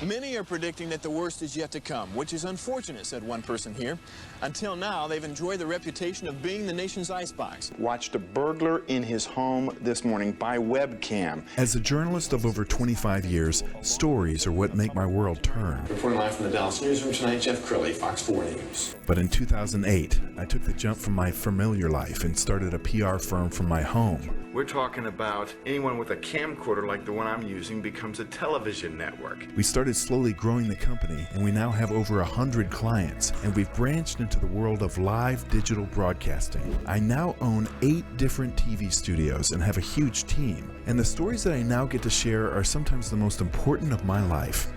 Many are predicting that the worst is yet to come, which is unfortunate, said one person here. Until now, they've enjoyed the reputation of being the nation's icebox. Watched a burglar in his home this morning by webcam. As a journalist of over 25 years, stories are what make my world turn. Reporting live from the Dallas newsroom tonight, Jeff Crilley, Fox 4 News. But in 2008, I took the jump from my familiar life and started a PR firm from my home. We're talking about anyone with a camcorder like the one I'm using becomes a television network. We started slowly growing the company, and we now have over 100 clients, and we've branched into the world of live digital broadcasting. I now own 8 different TV studios and have a huge team, and the stories that I now get to share are sometimes the most important of my life.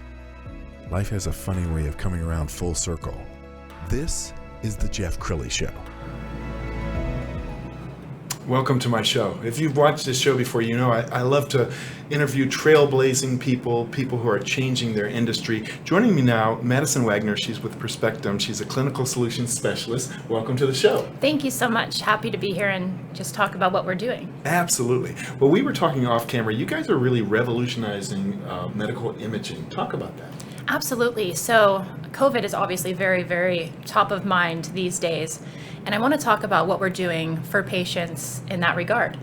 Life has a funny way of coming around full circle. This is the Jeff Crilley Show. Welcome to my show. If you've watched this show before, you know I love to interview trailblazing people who are changing their industry. Joining me now, Madison Wagner. She's with Perspectum. She's a clinical solutions specialist. Welcome to the show. Thank you so much. Happy to be here and just talk about what we're doing. Absolutely. Well, we were talking off camera. You guys are really revolutionizing medical imaging. Talk about that. Absolutely. So COVID is obviously very, very top of mind these days. And I want to talk about what we're doing for patients in that regard.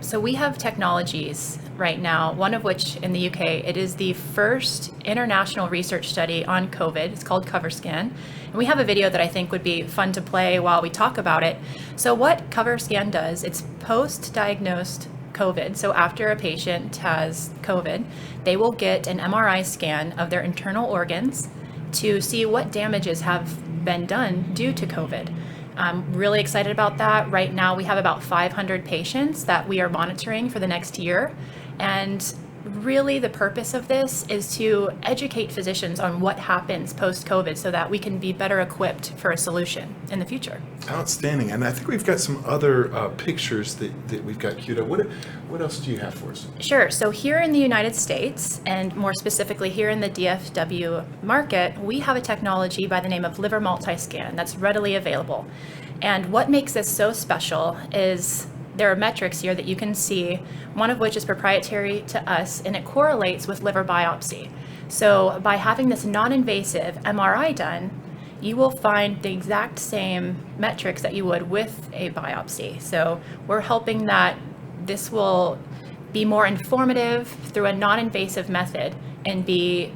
So we have technologies right now, one of which in the UK, it is the first international research study on COVID. It's called CoverScan. And we have a video that I think would be fun to play while we talk about it. So what CoverScan does, it's post-diagnosed COVID. So after a patient has COVID, they will get an MRI scan of their internal organs to see what damages have been done due to COVID. I'm really excited about that. Right now, we have about 500 patients that we are monitoring for the next year. And really the purpose of this is to educate physicians on what happens post-COVID so that we can be better equipped for a solution in the future. Outstanding. And I think we've got some other pictures that we've got queued up. What else do you have for us? Sure. So here in the United States, and more specifically here in the DFW market, we have a technology by the name of liver multiscan that's readily available. And what makes this so special is there are metrics here that you can see, one of which is proprietary to us, and it correlates with liver biopsy. So by having this non-invasive MRI done, you will find the exact same metrics that you would with a biopsy. So we're hoping that this will be more informative through a non-invasive method and be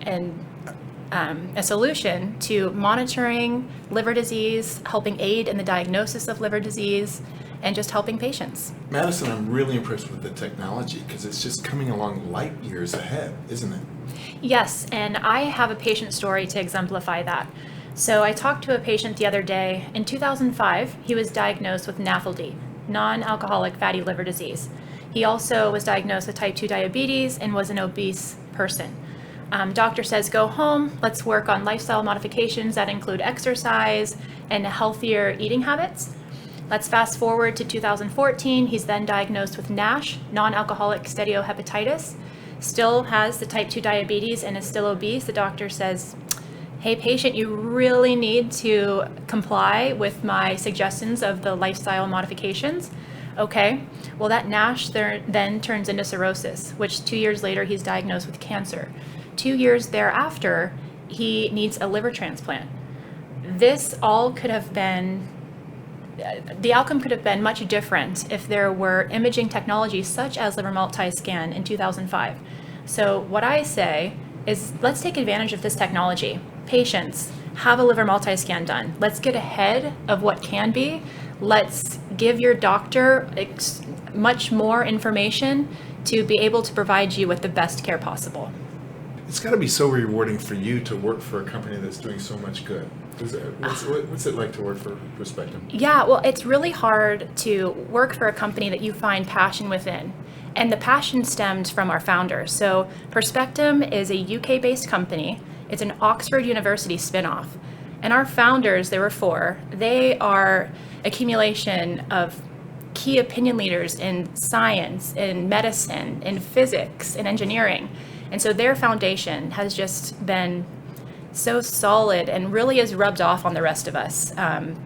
a solution to monitoring liver disease, helping aid in the diagnosis of liver disease, and just helping patients. Madison, I'm really impressed with the technology because it's just coming along light years ahead, isn't it? Yes, and I have a patient story to exemplify that. So I talked to a patient the other day. In 2005, he was diagnosed with NAFLD, non-alcoholic fatty liver disease. He also was diagnosed with type 2 diabetes and was an obese person. Doctor says, go home, let's work on lifestyle modifications that include exercise and healthier eating habits. Let's fast forward to 2014. He's then diagnosed with NASH, non-alcoholic steatohepatitis, still has the type 2 diabetes and is still obese. The doctor says, hey patient, you really need to comply with my suggestions of the lifestyle modifications. Okay, well that NASH then turns into cirrhosis, which 2 years later he's diagnosed with cancer. 2 years thereafter, he needs a liver transplant. This all could have been the outcome could have been much different if there were imaging technologies such as liver multiscan in 2005. So what I say is let's take advantage of this technology. Patients, have a liver multiscan done. Let's get ahead of what can be. Let's give your doctor much more information to be able to provide you with the best care possible. It's got to be so rewarding for you to work for a company that's doing so much good. What's it like to work for Perspectum? Yeah, well, it's really hard to work for a company that you find passion within. And the passion stemmed from our founders. So Perspectum is a UK-based company. It's an Oxford University spinoff. And our founders, there were 4, they are accumulation of key opinion leaders in science, in medicine, in physics, in engineering. And so their foundation has just been so solid and really is rubbed off on the rest of us.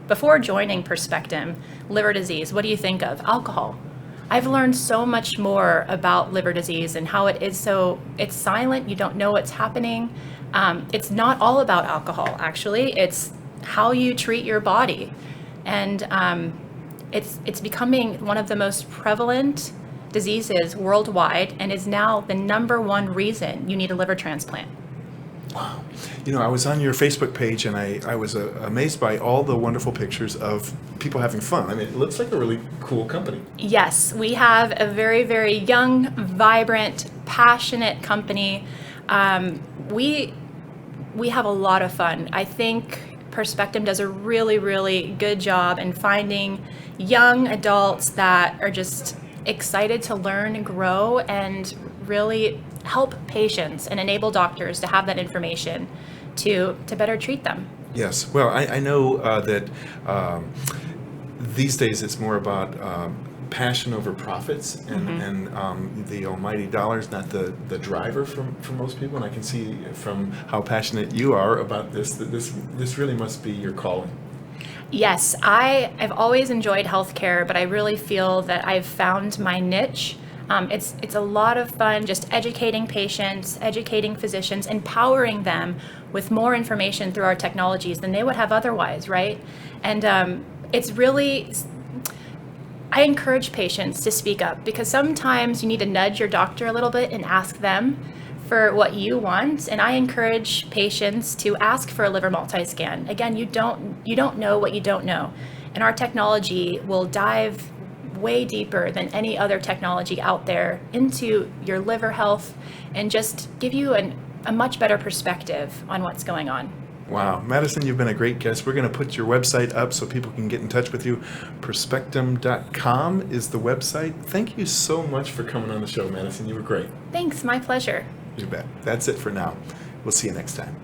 Before joining Perspectum, liver disease, what do you think of? Alcohol. I've learned so much more about liver disease and how it's silent, you don't know what's happening. It's not all about alcohol, actually. It's how you treat your body. And it's becoming one of the most prevalent diseases worldwide and is now the #1 reason you need a liver transplant. Wow. I was on your Facebook page and I was amazed by all the wonderful pictures of people having fun. I mean, it looks like a really cool company. Yes, we have a very, very young, vibrant, passionate company. We have a lot of fun. I think Perspectum does a really, really good job in finding young adults that are just excited to learn and grow and really help patients and enable doctors to have that information to better treat them. Yes. Well, I know that these days it's more about passion over profits, and the almighty dollar is not the driver for most people. And I can see from how passionate you are about this that this really must be your calling. Yes, I've always enjoyed healthcare, but I really feel that I've found my niche. It's a lot of fun just educating patients, educating physicians, empowering them with more information through our technologies than they would have otherwise, right? And it's really, I encourage patients to speak up because sometimes you need to nudge your doctor a little bit and ask them for what you want. And I encourage patients to ask for a liver multi-scan. Again, you don't know what you don't know. And our technology will dive way deeper than any other technology out there into your liver health and just give you a much better perspective on what's going on. Wow. Madison, you've been a great guest. We're going to put your website up so people can get in touch with you. Perspectum.com is the website. Thank you so much for coming on the show, Madison. You were great. Thanks, my pleasure. You bet. That's it for now. We'll see you next time.